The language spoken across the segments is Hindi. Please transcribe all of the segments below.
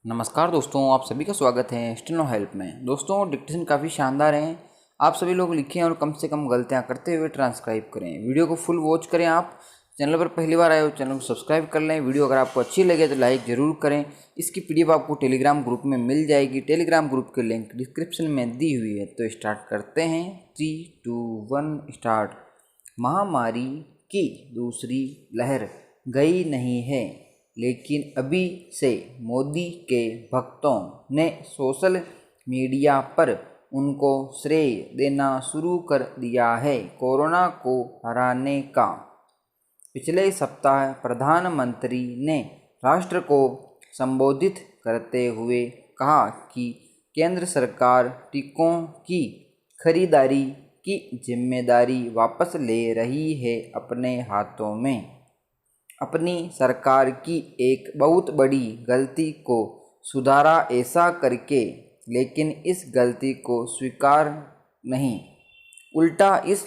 नमस्कार दोस्तों, आप सभी का स्वागत है स्टेनो हेल्प में। दोस्तों, डिक्टेशन काफ़ी शानदार हैं। आप सभी लोग लिखें और कम से कम गलतियां करते हुए ट्रांसक्राइब करें। वीडियो को फुल वॉच करें। आप चैनल पर पहली बार आए हो, चैनल को सब्सक्राइब कर लें। वीडियो अगर आपको अच्छी लगे तो लाइक ज़रूर करें। इसकी पीडीएफ आपको टेलीग्राम ग्रुप में मिल जाएगी। टेलीग्राम ग्रुप की लिंक डिस्क्रिप्शन में दी हुई है। तो स्टार्ट करते हैं। 3, 2, 1 स्टार्ट। महामारी की दूसरी लहर गई नहीं है, लेकिन अभी से मोदी के भक्तों ने सोशल मीडिया पर उनको श्रेय देना शुरू कर दिया है कोरोना को हराने का। पिछले सप्ताह प्रधानमंत्री ने राष्ट्र को संबोधित करते हुए कहा कि केंद्र सरकार टीकों की खरीदारी की जिम्मेदारी वापस ले रही है अपने हाथों में। अपनी सरकार की एक बहुत बड़ी गलती को सुधारा ऐसा करके, लेकिन इस गलती को स्वीकार नहीं, उल्टा इस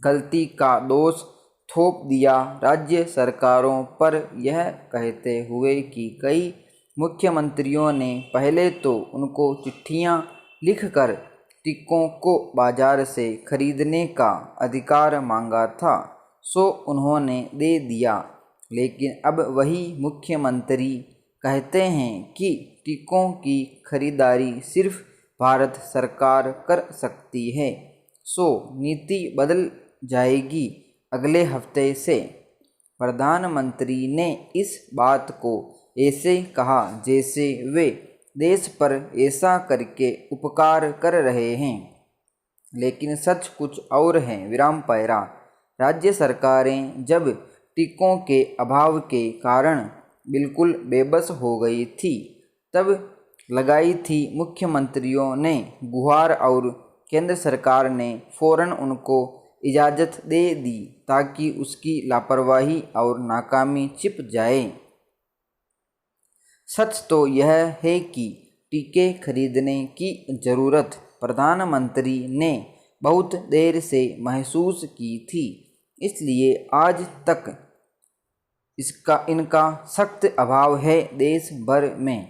गलती का दोष थोप दिया राज्य सरकारों पर, यह कहते हुए कि कई मुख्यमंत्रियों ने पहले तो उनको चिट्ठियां लिखकर टीकों को बाजार से खरीदने का अधिकार मांगा था, सो उन्होंने दे दिया। लेकिन अब वही मुख्यमंत्री कहते हैं कि टीकों की खरीदारी सिर्फ भारत सरकार कर सकती है, सो नीति बदल जाएगी अगले हफ्ते से। प्रधानमंत्री ने इस बात को ऐसे कहा जैसे वे देश पर ऐसा करके उपकार कर रहे हैं, लेकिन सच कुछ और है। विराम। राज्य सरकारें जब टीकों के अभाव के कारण बिल्कुल बेबस हो गई थी, तब लगाई थी मुख्यमंत्रियों ने गुहार और केंद्र सरकार ने फौरन उनको इजाज़त दे दी ताकि उसकी लापरवाही और नाकामी छिप जाए। सच तो यह है कि टीके खरीदने की ज़रूरत प्रधानमंत्री ने बहुत देर से महसूस की थी, इसलिए आज तक इनका सख्त अभाव है देश भर में।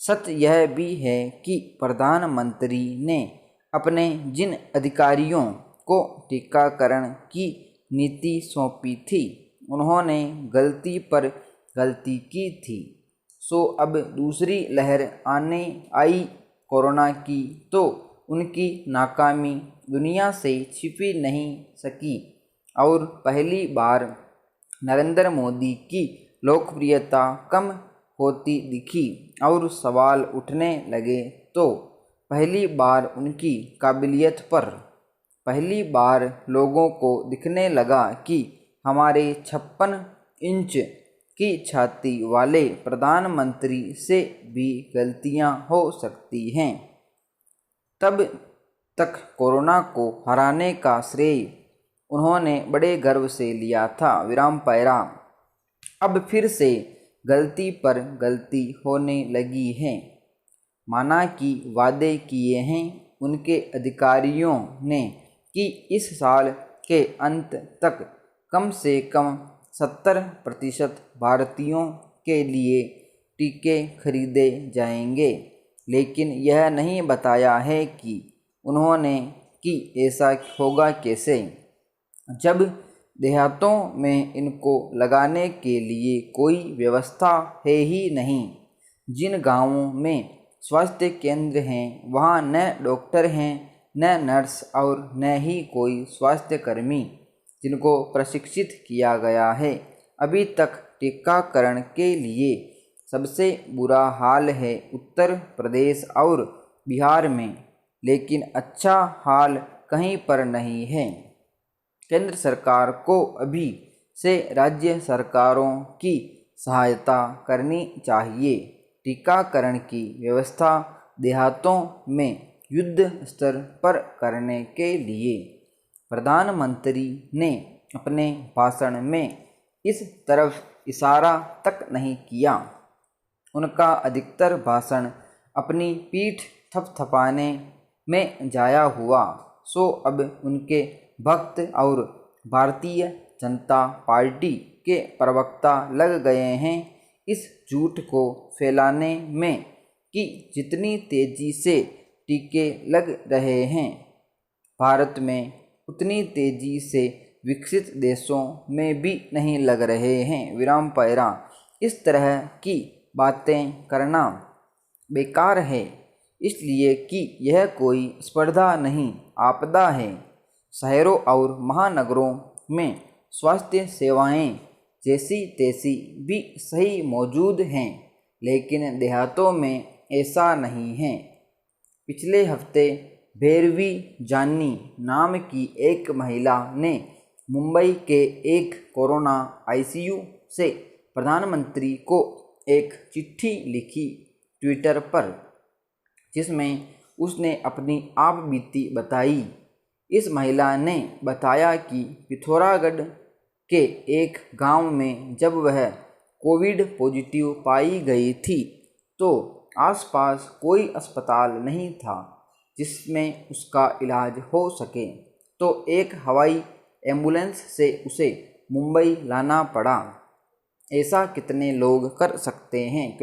सच यह भी है कि प्रधानमंत्री ने अपने जिन अधिकारियों को टीकाकरण की नीति सौंपी थी, उन्होंने गलती पर गलती की थी, सो अब दूसरी लहर आने आई कोरोना की, तो उनकी नाकामी दुनिया से छिपी नहीं सकी और पहली बार नरेंद्र मोदी की लोकप्रियता कम होती दिखी और सवाल उठने लगे। तो पहली बार उनकी काबिलियत पर पहली बार लोगों को दिखने लगा कि हमारे 56 इंच की छाती वाले प्रधानमंत्री से भी गलतियां हो सकती हैं। तब तक कोरोना को हराने का श्रेय उन्होंने बड़े गर्व से लिया था। विराम। अब फिर से गलती पर गलती होने लगी है। माना कि वादे किए हैं उनके अधिकारियों ने कि इस साल के अंत तक कम से कम 70% भारतीयों के लिए टीके खरीदे जाएंगे, लेकिन यह नहीं बताया है कि उन्होंने कि ऐसा होगा कैसे, जब देहातों में इनको लगाने के लिए कोई व्यवस्था है ही नहीं। जिन गांवों में स्वास्थ्य केंद्र हैं, वहां न डॉक्टर हैं, न नर्स और न ही कोई स्वास्थ्य कर्मी जिनको प्रशिक्षित किया गया है। अभी तक टीकाकरण के लिए सबसे बुरा हाल है उत्तर प्रदेश और बिहार में, लेकिन अच्छा हाल कहीं पर नहीं है। केंद्र सरकार को अभी से राज्य सरकारों की सहायता करनी चाहिए। टीकाकरण की व्यवस्था देहातों में युद्ध स्तर पर करने के लिए प्रधानमंत्री ने अपने भाषण में इस तरफ इशारा तक नहीं किया। उनका अधिकतर भाषण अपनी पीठ थपथपाने में जाया हुआ, सो अब उनके भक्त और भारतीय जनता पार्टी के प्रवक्ता लग गए हैं इस झूठ को फैलाने में कि जितनी तेज़ी से टीके लग रहे हैं भारत में, उतनी तेज़ी से विकसित देशों में भी नहीं लग रहे हैं। विराम पैरा। इस तरह की बातें करना बेकार है, इसलिए कि यह कोई स्पर्धा नहीं, आपदा है। शहरों और महानगरों में स्वास्थ्य सेवाएं जैसी तैसी भी सही मौजूद हैं, लेकिन देहातों में ऐसा नहीं है। पिछले हफ्ते भैरवी जानी नाम की एक महिला ने मुंबई के एक कोरोना आईसीयू से प्रधानमंत्री को एक चिट्ठी लिखी ट्विटर पर, जिसमें उसने अपनी आप बीती बताई। इस महिला ने बताया कि पिथौरागढ़ के एक गांव में जब वह कोविड पॉजिटिव पाई गई थी तो आसपास कोई अस्पताल नहीं था जिसमें उसका इलाज हो सके, तो एक हवाई एम्बुलेंस से उसे मुंबई लाना पड़ा। ऐसा कितने लोग कर सकते हैं?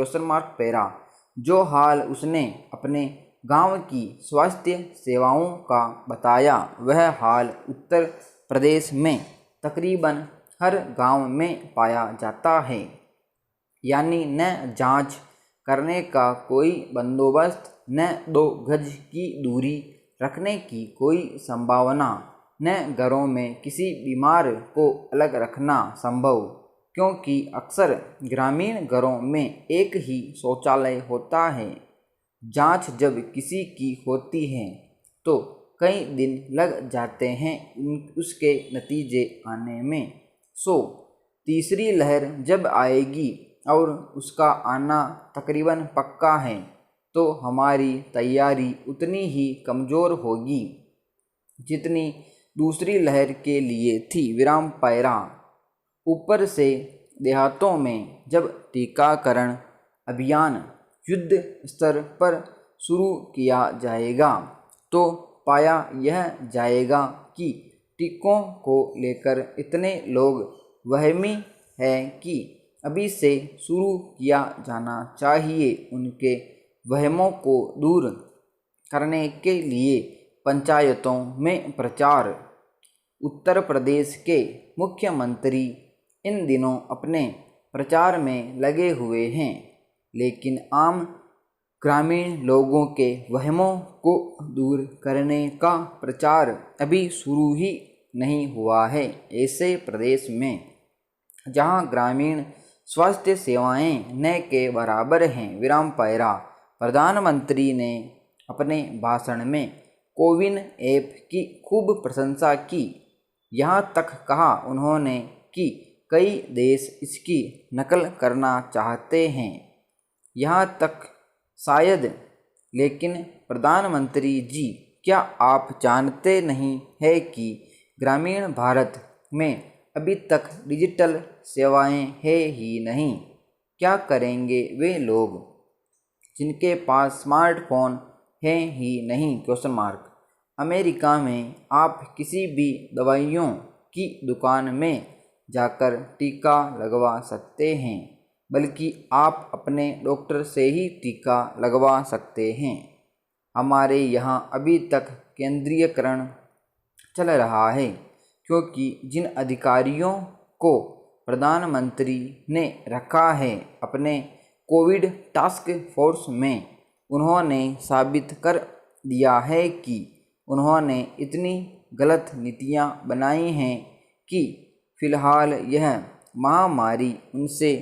पैरा। जो हाल उसने अपने गांव की स्वास्थ्य सेवाओं का बताया, वह हाल उत्तर प्रदेश में तकरीबन हर गांव में पाया जाता है। यानी न जांच करने का कोई बंदोबस्त, न 2 गज की दूरी रखने की कोई संभावना, न घरों में किसी बीमार को अलग रखना संभव, क्योंकि अक्सर ग्रामीण घरों में एक ही शौचालय होता है। जांच जब किसी की होती है तो कई दिन लग जाते हैं उसके नतीजे आने में। तीसरी लहर जब आएगी और उसका आना तकरीबन पक्का है, तो हमारी तैयारी उतनी ही कमज़ोर होगी जितनी दूसरी लहर के लिए थी। विराम पैरा। ऊपर से देहातों में जब टीकाकरण अभियान युद्ध स्तर पर शुरू किया जाएगा तो पाया यह जाएगा कि टीकों को लेकर इतने लोग वहमी हैं कि अभी से शुरू किया जाना चाहिए। उनके वहमों को दूर करने के लिए पंचायतों में प्रचार। उत्तर प्रदेश के मुख्यमंत्री इन दिनों अपने प्रचार में लगे हुए हैं, लेकिन आम ग्रामीण लोगों के वहमों को दूर करने का प्रचार अभी शुरू ही नहीं हुआ है। ऐसे प्रदेश में जहां ग्रामीण स्वास्थ्य सेवाएं न के बराबर हैं। विराम पैरा। प्रधानमंत्री ने अपने भाषण में कोविन ऐप की खूब प्रशंसा की। यहाँ तक कहा उन्होंने कि कई देश इसकी नकल करना चाहते हैं, यहाँ तक शायद। लेकिन प्रधानमंत्री जी, क्या आप जानते नहीं हैं कि ग्रामीण भारत में अभी तक डिजिटल सेवाएं हैं ही नहीं? क्या करेंगे वे लोग जिनके पास स्मार्टफोन हैं ही नहीं? अमेरिका में आप किसी भी दवाइयों की दुकान में जाकर टीका लगवा सकते हैं, बल्कि आप अपने डॉक्टर से ही टीका लगवा सकते हैं। हमारे यहाँ अभी तक केंद्रीयकरण चल रहा है, क्योंकि जिन अधिकारियों को प्रधानमंत्री ने रखा है अपने कोविड टास्क फोर्स में, उन्होंने साबित कर दिया है कि उन्होंने इतनी गलत नीतियां बनाई हैं कि फ़िलहाल यह महामारी उनसे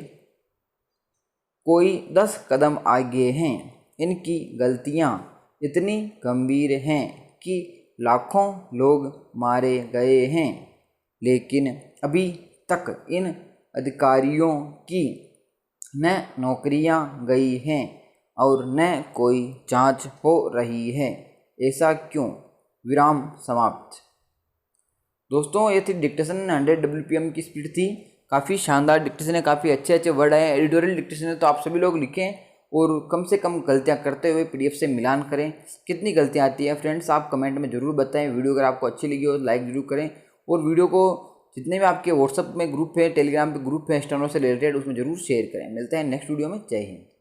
कोई 10 कदम आगे हैं। इनकी गलतियां इतनी गंभीर हैं कि लाखों लोग मारे गए हैं, लेकिन अभी तक इन अधिकारियों की न नौकरियां गई हैं और न कोई जांच हो रही है। ऐसा क्यों? विराम समाप्त। दोस्तों, ये थी डिक्टेशन 100 WPM की स्पीड थी। काफ़ी शानदार डिक्टेशन है, काफ़ी अच्छे अच्छे वर्ड आए। एडिटोरियल डिक्टेशन है, तो आप सभी लोग लिखें और कम से कम गलतियां करते हुए PDF से मिलान करें। कितनी गलतियां आती है फ्रेंड्स, आप कमेंट में ज़रूर बताएं। वीडियो अगर आपको अच्छी लगी हो तो लाइक ज़रूर करें और वीडियो को जितने भी आपके व्हाट्सअप में ग्रुप है, टेलीग्राम पे ग्रुप है स्टेनो से रिलेटेड, उसमें जरूर शेयर करें। मिलते हैं नेक्स्ट वीडियो में। जय हिंद।